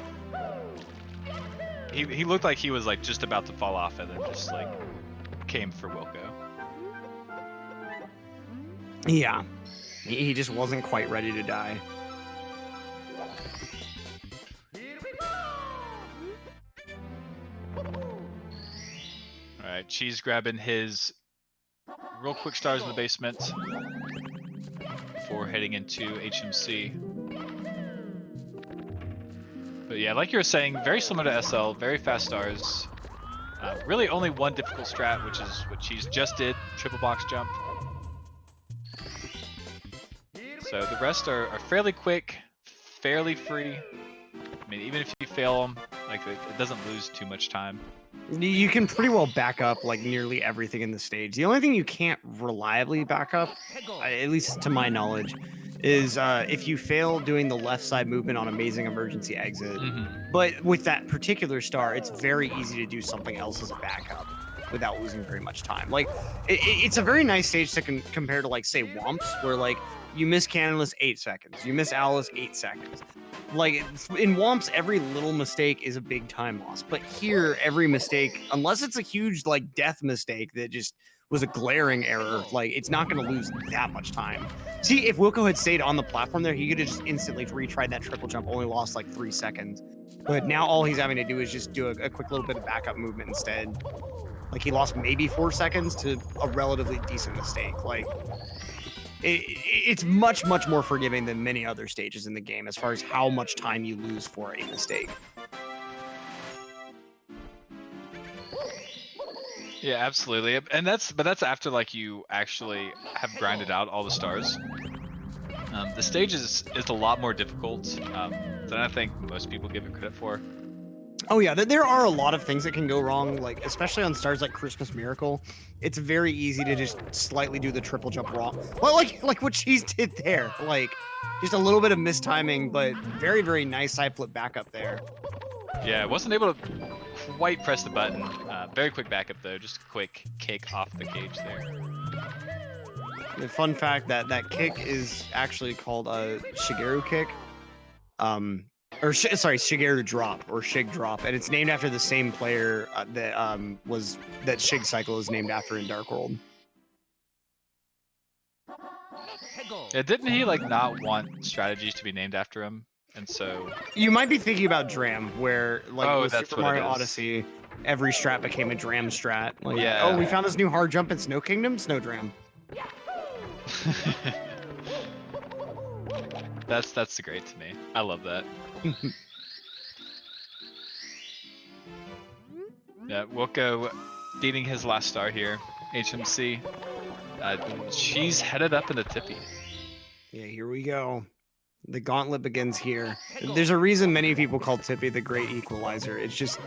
He looked like he was like just about to fall off and then just like came for Wilko. Yeah, he just wasn't quite ready to die. Alright, Cheese grabbing his real quick stars in the basement before heading into HMC. But yeah, like you were saying, very similar to SL, very fast stars. Really only one difficult strat, which is what Cheese just did, triple box jump. So the rest are fairly quick, fairly free. I mean, even if you fail them, like it doesn't lose too much time. You can pretty well back up like nearly everything in the stage. The only thing you can't reliably back up, at least to my knowledge, is if you fail doing the left side movement on Amazing Emergency Exit. But with that particular star, it's very easy to do something else as a backup without losing very much time. Like it's a very nice stage to compare to like say Womps, where like you miss Cannonless 8 seconds, you miss Alice 8 seconds. Like in Womps, every little mistake is a big time loss. But here, every mistake, unless it's a huge like death mistake that just was a glaring error, like it's not going to lose that much time. See, if Wilko had stayed on the platform there, he could have just instantly retried that triple jump, only lost like 3 seconds. But now all he's having to do is just do a quick little bit of backup movement instead. Like he lost maybe 4 seconds to a relatively decent mistake. Like it's much more forgiving than many other stages in the game as far as how much time you lose for a mistake. Yeah, absolutely. And that's after like you actually have grinded out all the stars. The stage is a lot more difficult than I think most people give it credit for. Oh yeah, there are a lot of things that can go wrong, like especially on stars like Christmas Miracle. It's very easy to just slightly do the triple jump wrong. Well, like what Cheese did there, like just a little bit of mistiming, but very nice side flip backup there. Yeah, I wasn't able to quite press the button. Very quick backup though, just a quick kick off the cage there. The fun fact that kick is actually called a Shigeru kick. Sorry, Shigeru drop or Shig drop, and it's named after the same player that Shig Cycle is named after in Dark World. Yeah, didn't he like not want strategies to be named after him? And so you might be thinking about Dram, where like with that's Super Mario Odyssey, every strat became a Dram strat. Like, yeah. Oh, we found this new hard jump in Snow Kingdom, Snow Dram. That's great to me. I love that. Yeah, Wilko beating his last star here. HMC. She's headed up into Tippy. Yeah, here we go. The gauntlet begins here. There's a reason many people call Tippy the great equalizer. It's just,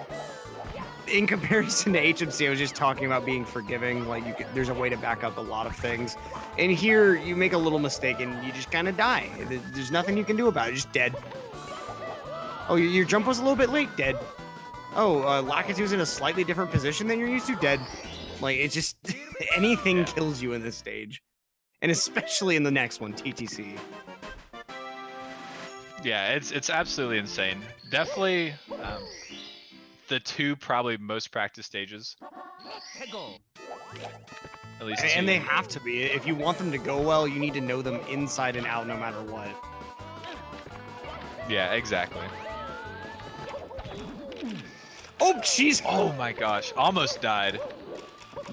in comparison to HMC, I was just talking about being forgiving. Like there's a way to back up a lot of things. And here, you make a little mistake and you just kind of die. There's nothing you can do about it. Just dead. Oh, your jump was a little bit late. Dead. Oh, Lakitu's in a slightly different position than you're used to. Dead. Like, it's just, anything kills you in this stage. And especially in the next one, TTC. Yeah, it's absolutely insane. Definitely the two probably most practiced stages. At least and they have to be. If you want them to go well, you need to know them inside and out no matter what. Yeah, exactly. Oh, jeez. Oh my gosh, almost died.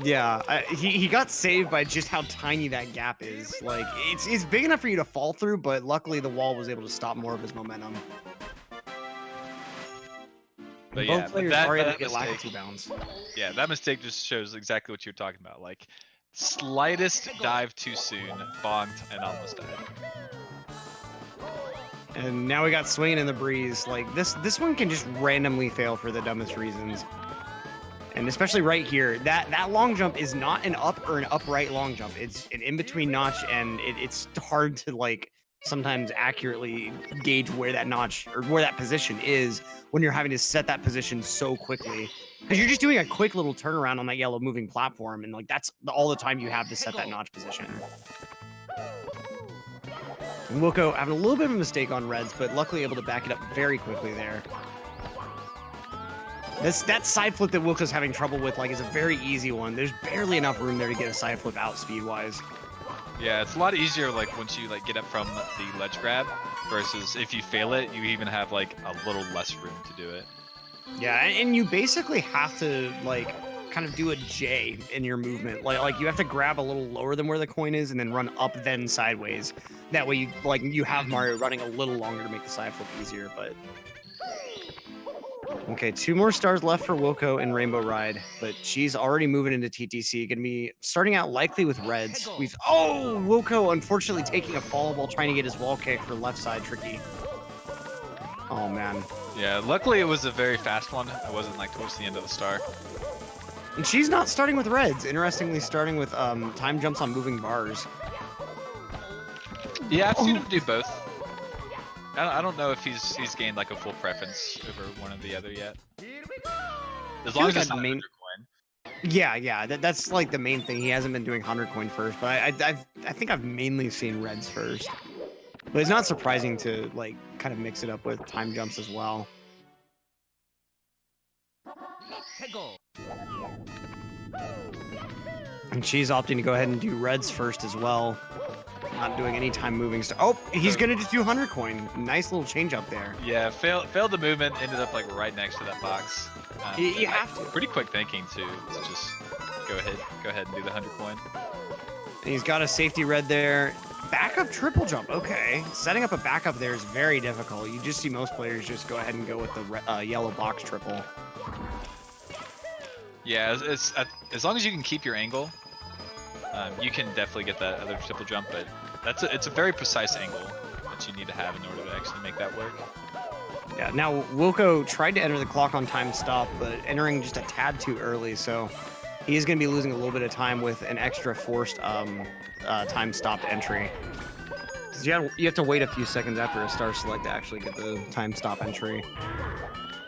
Yeah, he got saved by just how tiny that gap is. Like, it's big enough for you to fall through, but luckily the wall was able to stop more of his momentum. But both yeah, players are able to get Lakitu bounds. Yeah, that mistake just shows exactly what you're talking about. Like, slightest dive too soon, bonked, and almost died. And now we got swinging in the breeze. Like, this one can just randomly fail for the dumbest reasons. And especially right here, that long jump is not an up or an upright long jump. It's an in-between notch, and it's hard to, like, sometimes accurately gauge where that notch or where that position is when you're having to set that position so quickly. Because you're just doing a quick little turnaround on that yellow moving platform, and, like, that's all the time you have to set that notch position. And Wilko having a little bit of a mistake on reds, but luckily able to back it up very quickly there. That side flip that Wilko's having trouble with, like, is a very easy one. There's barely enough room there to get a side flip out speed-wise. Yeah, it's a lot easier, like, once you, like, get up from the ledge grab, versus if you fail it, you even have, like, a little less room to do it. Yeah, and you basically have to, like, kind of do a J in your movement. Like you have to grab a little lower than where the coin is and then run up then sideways. That way you have Mario running a little longer to make the side flip easier, but... Okay, 2 more stars left for Wilko and Rainbow Ride, but she's already moving into TTC. Gonna be starting out likely with reds. Wilko unfortunately taking a fall while trying to get his wall kick for left side tricky. Oh man, Yeah, luckily it was a very fast one. It wasn't like towards the end of the star. And she's not starting with reds. Interestingly, starting with time jumps on moving bars. Yeah, I've seen him do both. I don't know if he's gained like a full preference over one or the other yet. As long as it's not 100 coin. Yeah, that's like the main thing. He hasn't been doing 100 coin first, but I think I've mainly seen reds first. But it's not surprising to like kind of mix it up with time jumps as well. And she's opting to go ahead and do reds first as well. Not doing any time moving stuff. Oh, he's gonna just do 100 coin. Nice little change up there. Yeah, failed the movement. Ended up like right next to that box. You have to. Pretty quick thinking to just go ahead and do the 100 coin. And he's got a safety red there. Backup triple jump. Okay, setting up a backup there is very difficult. You just see most players just go ahead and go with the yellow box triple. Yeah, it's as long as you can keep your angle, you can definitely get that other triple jump. But it's a very precise angle that you need to have in order to actually make that work. Yeah. Now Wilko tried to enter the clock on time stop, but entering just a tad too early, so he is going to be losing a little bit of time with an extra forced time stopped entry. You have to wait a few seconds after a star select to actually get the time stop entry.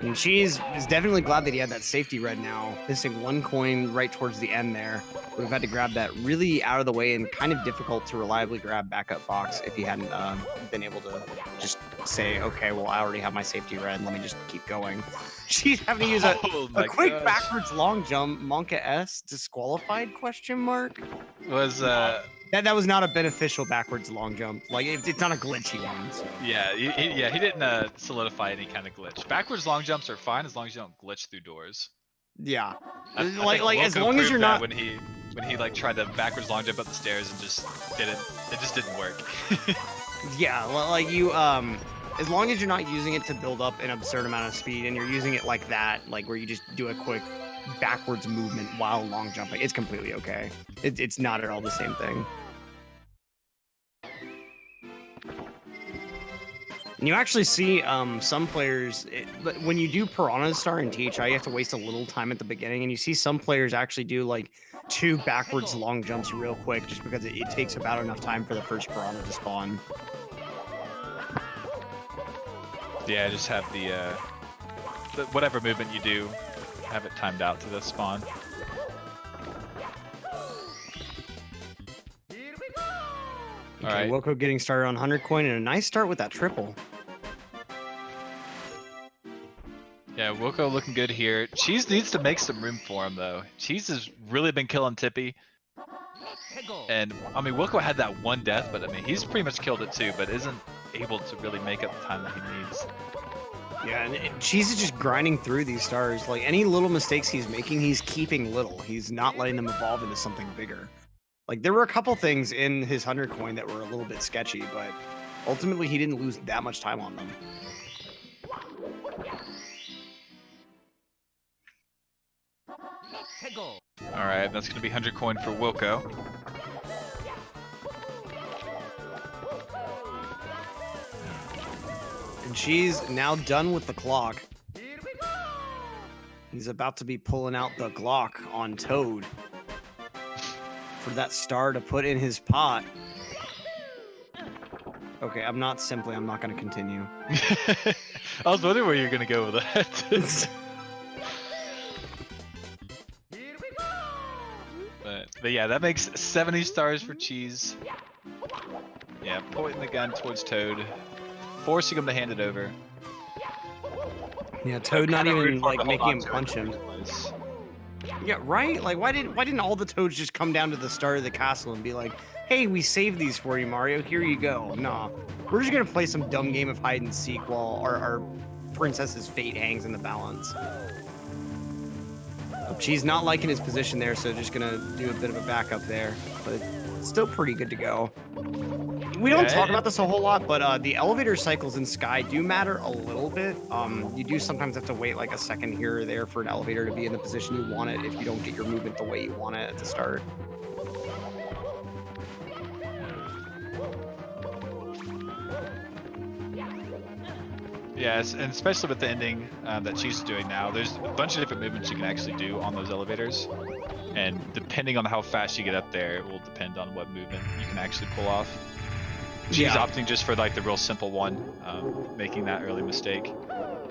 And is definitely glad that he had that safety red now, missing 1 coin right towards the end there. Would have had to grab that really out of the way and kind of difficult to reliably grab backup box if he hadn't been able to just say, okay, well, I already have my safety red. Let me just keep going. She's having to use a quick backwards long jump. Monka S disqualified ? Was That was not a beneficial backwards long jump. Like it's not a glitchy one. So. Yeah, he didn't solidify any kind of glitch. Backwards long jumps are fine as long as you don't glitch through doors. Yeah, like as long as you're not when he like tried the backwards long jump up the stairs and just didn't work. Yeah, like you as long as you're not using it to build up an absurd amount of speed and you're using it like that, like where you just do a quick backwards movement while long jumping, it's completely okay. It's not at all the same thing. And you actually see some players, when you do Piranha Star and THI, you have to waste a little time at the beginning, and you see some players actually do like 2 backwards long jumps real quick just because it takes about enough time for the first Piranha to spawn. Yeah, just have the whatever movement you do, have it timed out to the spawn. Okay, Wilko getting started on 100 coin and a nice start with that triple. Yeah, Wilko looking good here. Cheese needs to make some room for him though. Cheese has really been killing Tippy. And I mean, Wilko had that 1 death, but I mean, he's pretty much killed it too, but isn't able to really make up the time that he needs. Yeah, and Cheese is just grinding through these stars. Like any little mistakes he's making, he's keeping little. He's not letting them evolve into something bigger. Like there were a couple things in his 100 coin that were a little bit sketchy, but ultimately he didn't lose that much time on them. All right, that's gonna be 100 coin for Wilko. And she's now done with the clock. He's about to be pulling out the Glock on Toad for that star to put in his pot. Okay, I'm not going to continue. I was wondering where you're going to go with that. But yeah, that makes 70 stars for Cheese. Yeah, pointing the gun towards Toad, forcing him to hand it over. Yeah, Toad not even like making him punch him. Yeah, right? Like why didn't all the Toads just come down to the start of the castle and be like, hey, we saved these for you, Mario, here you go. Nah. We're just gonna play some dumb game of hide and seek while our princess's fate hangs in the balance. She's not liking his position there, so just gonna do a bit of a backup there, but still pretty good to go. We don't talk about this a whole lot, but the elevator cycles in Sky do matter a little bit. You do sometimes have to wait like a second here or there for an elevator to be in the position you want it if you don't get your movement the way you want it at the start. Yes, and especially with the ending that Cheese is doing now, there's a bunch of different movements you can actually do on those elevators. And depending on how fast you get up there, it will depend on what movement you can actually pull off. Cheese opting just for like the real simple one, making that early mistake.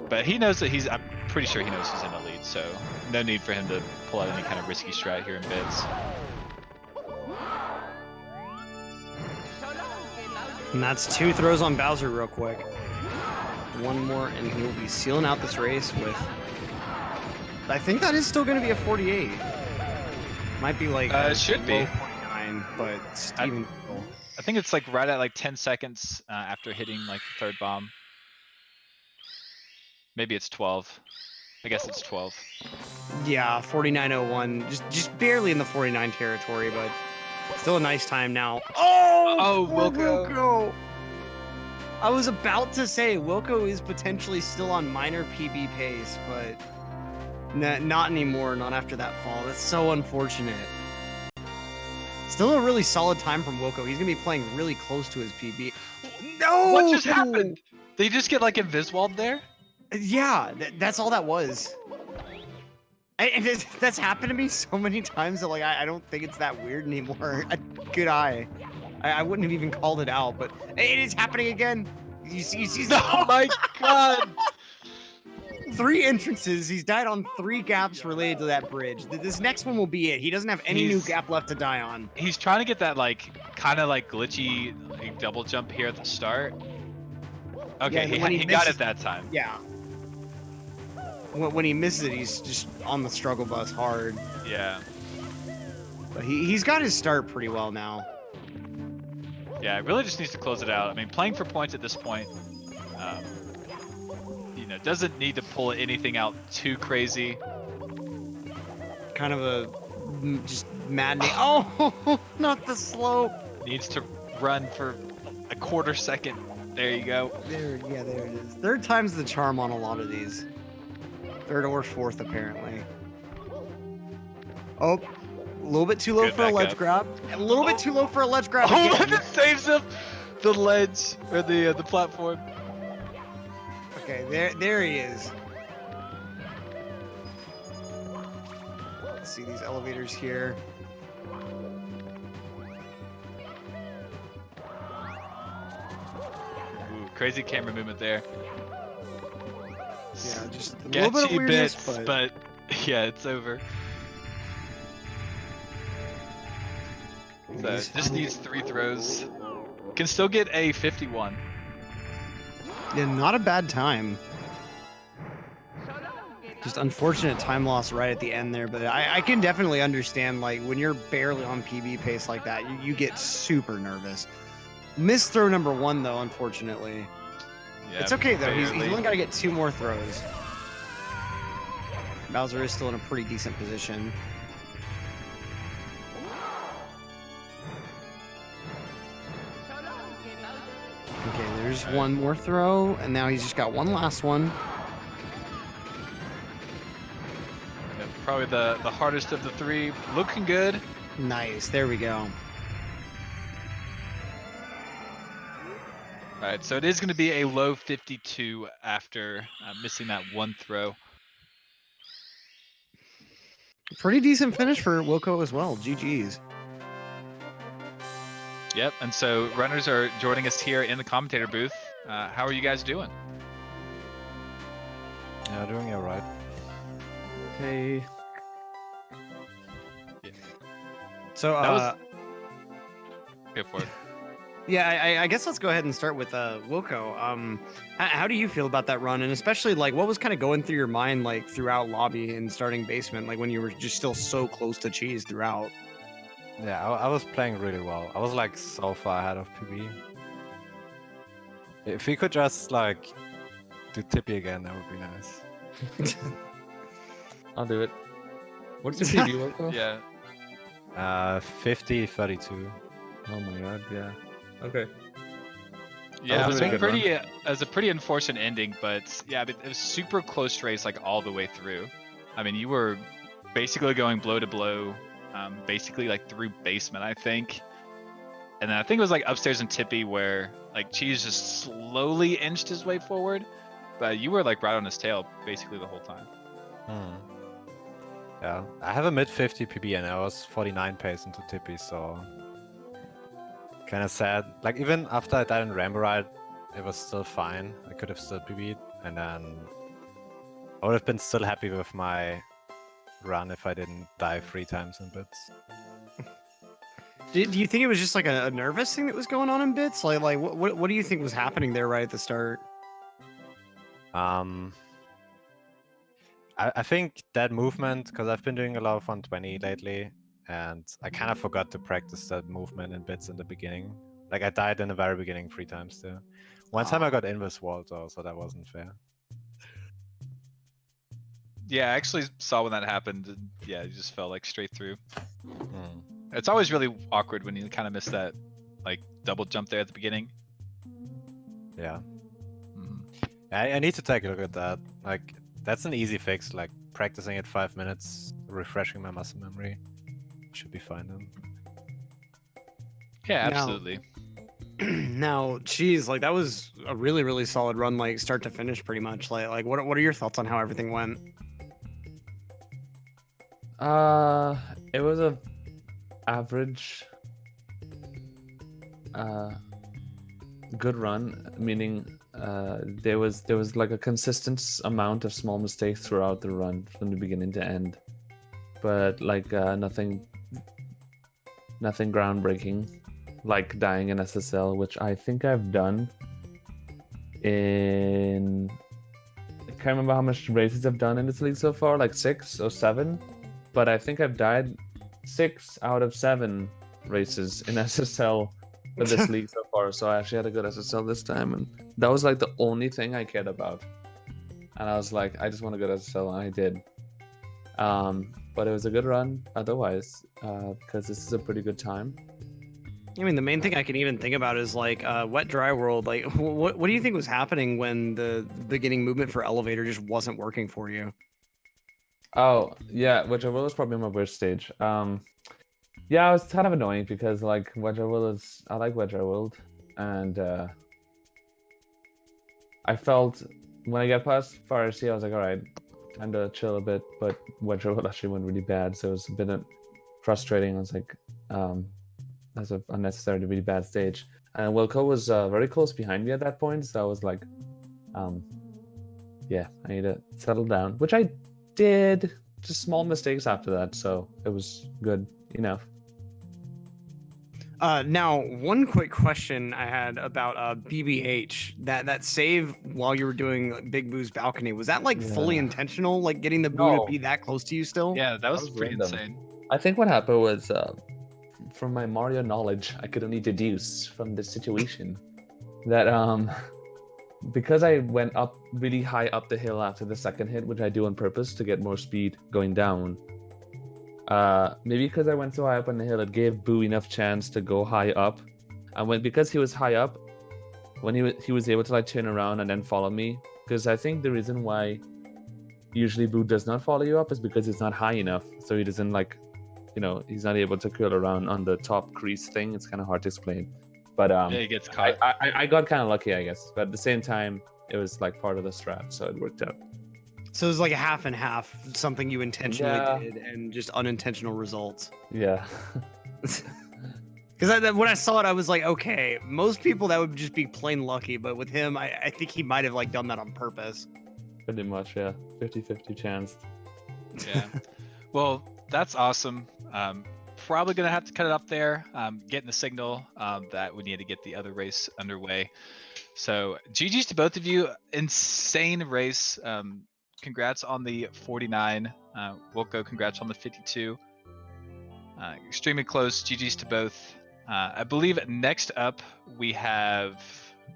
But he knows that I'm pretty sure he knows he's in the lead, so no need for him to pull out any kind of risky strat here in bids. And that's 2 throws on Bowser real quick. One more, and he'll be sealing out this race with... I think that is still going to be a 48. Might be like it should be 49, but Steven. I think it's like right at like 10 seconds after hitting like the third bomb. Maybe it's 12. I guess it's 12. Yeah, 49.01. Just barely in the 49 territory, but still a nice time now. Oh, Wilko! I was about to say Wilko is potentially still on minor PB pace, but not anymore. Not after that fall. That's so unfortunate. Still a really solid time from Wilko. He's gonna be playing really close to his PB. No! What just happened? Did he just get like invis-walled there? Yeah, that's all that was. That's happened to me so many times that like I don't think it's that weird anymore. Good eye. I wouldn't have even called it out, but it is happening again. You see Oh my god! 3 entrances. He's died on 3 gaps related to that bridge. This next one will be it. He doesn't have any new gap left to die on. He's trying to get that like kind of like glitchy like, double jump here at the start. Okay, Yeah, he got it that time. Yeah. When he misses it, he's just on the struggle bus hard. Yeah. But he's got his start pretty well now. Yeah, it really just needs to close it out. I mean, playing for points at this point, you know, doesn't need to pull anything out too crazy. Kind of a just maddening. Oh, not the slope. Needs to run for a quarter second. There you go. There it is. 3rd time's the charm on a lot of these. 3rd or 4th, apparently. Oh, a little bit too low Good for a ledge grab. A little bit too low for a ledge grab. Oh, that saves him! The ledge, or the platform. Okay, there he is. Let's see these elevators here. Ooh, crazy camera movement there. Yeah, just a little bit of weirdness, but yeah, it's over. So just needs 3 throws. Can still get a 51. Yeah, not a bad time. Just unfortunate time loss right at the end there, but I can definitely understand, like, when you're barely on PB pace like that, you get super nervous. Missed throw number 1, though, unfortunately. Yeah, it's okay, though. He's only got to get 2 more throws. Bowser is still in a pretty decent position. Okay, there's 1 more throw, and now he's just got 1 last one. Yeah, probably the hardest of the 3. Looking good. Nice, there we go. Alright, so it is going to be a low 52 after missing that 1 throw. Pretty decent finish for Wilko as well. GG's. Yep, and so runners are joining us here in the commentator booth. How are you guys doing? Yeah, doing all right. Okay. Yeah. So, Go for it. Yeah, I guess let's go ahead and start with Wilko. How do you feel about that run, and especially like what was kind of going through your mind like throughout lobby and starting basement, like when you were just still so close to Cheese throughout? Yeah, I was playing really well. I was like so far ahead of PB. If we could just like do Tippy again, that would be nice. I'll do it. What's your PB, Wilko? Yeah. 50-32. Oh my god, yeah. Okay. Yeah, it was a good a pretty unfortunate ending, but yeah, it was super close race like all the way through. I mean, you were basically going blow to blow, basically like through basement, I think. And then I think it was like upstairs in Tippy where like Cheese just slowly inched his way forward. but you were like right on his tail basically the whole time. Yeah, I have a mid 50 PB and I was 49 pace into Tippy, so kind of sad. Like even after I died in Rambo Ride, it was still fine. I could have still PB'd, and then I would have been still happy with my run if I didn't die 3 times in bits. Do you think it was just like a nervous thing that was going on in bits? Like what do you think was happening there right at the start? I think that movement, because I've been doing a lot of 120 lately, and I kind of forgot to practice that movement in bits in the beginning. Like I died in the very beginning 3 times too. One time I got invis walled though, so that wasn't fair. Yeah, I actually saw when that happened. And yeah, you just fell like straight through. Hmm. It's always really awkward when you kind of miss that like double jump there at the beginning. Yeah. Mhm. I need to take a look at that. Like, that's an easy fix, like practicing it 5 minutes, refreshing my muscle memory. Should be fine then. Yeah, Now- absolutely. Now, geez, like that was a really, really solid run, like start to finish, pretty much. Like what are your thoughts on how everything went? It was a average, good run. Meaning, there was like a consistent amount of small mistakes throughout the run from the beginning to end, but like nothing groundbreaking, like dying in SSL, which I think I've done in. I can't remember how much races I've done in this league so far, like 6 or 7, but I think I've died 6 out of 7 races in SSL for this league so far. So I actually had a good SSL this time, and that was like the only thing I cared about. And I was like, I just want a good SSL, and I did. But it was a good run otherwise, because this is a pretty good time. I mean, the main thing I can even think about is like wet dry world. Like, what do you think was happening when the beginning movement for elevator just wasn't working for you? Oh yeah, Wedge Will is probably my worst stage. Yeah, it was kind of annoying because like Wedge Will is, I like Wedge World, and I felt when I got past Pharmacy, I was like, all right, time to chill a bit. But Wedge World actually went really bad, so it was a bit frustrating. I was like, that's an unnecessarily really bad stage. And Wilko was very close behind me at that point, so I was like, yeah, I need to settle down, which I did. Just small mistakes after that, so it was good enough. Now, one quick question I had about BBH. That save while you were doing Big Boo's balcony, was that like fully Yeah. intentional? Like getting the Boo No. to be that close to you still? Yeah, that was was pretty random. insane. I think what happened was, from my Mario knowledge, I could only deduce from this situation that because I went up really high up the hill after the second hit, which I do on purpose to get more speed going down. Maybe because I went so high up on the hill, it gave Boo enough chance to go high up, and because he was high up, when he was able to like turn around and then follow me. Because I think the reason why usually Boo does not follow you up is because it's not high enough, so he doesn't like, he's not able to curl around on the top crease thing. It's kind of hard to explain, but Yeah, he gets caught. I got kind of lucky, I guess. But at the same time, it was like part of the strat, so it worked out. So it was like a half and half, something you intentionally Yeah. did, and just unintentional results. Yeah. Because when I saw it, I was like, okay, most people that would just be plain lucky, but with him, I think he might have like done that on purpose. Pretty much, yeah. 50-50 chance. Yeah. Well, that's awesome. Probably gonna have to cut it up there. Getting the signal that we need to get the other race underway. So GG's to both of you. Insane race. Congrats on the 49. Wilko, congrats on the 52. Extremely close. GG's to both. I believe next up we have,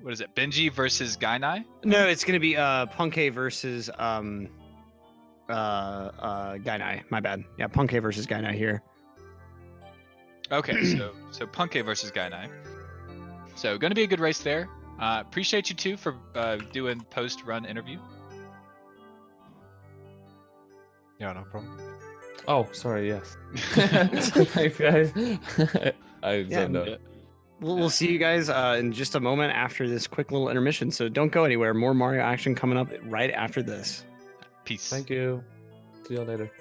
what is it? Benji versus Gainai. No, it's gonna be Punkay versus Gainai. My bad. Yeah, Punkay versus Gainai here. Okay, so Punkay versus Gainai. So gonna be a good race there. Appreciate you two for doing post-run interview. Yeah, no problem. Oh, sorry, yes. Thanks, guys. I Yeah, zoned out. We'll see you guys in just a moment after this quick little intermission. So don't go anywhere. More Mario action coming up right after this. Peace. Thank you. See you later.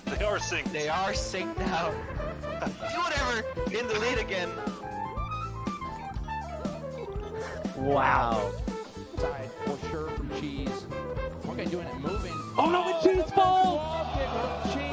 They are synced. They are synced now. Do whatever. In the lead again. Wow. Side for sure from Cheese. Okay, doing it moving. Oh no, the cheese falls! Cheese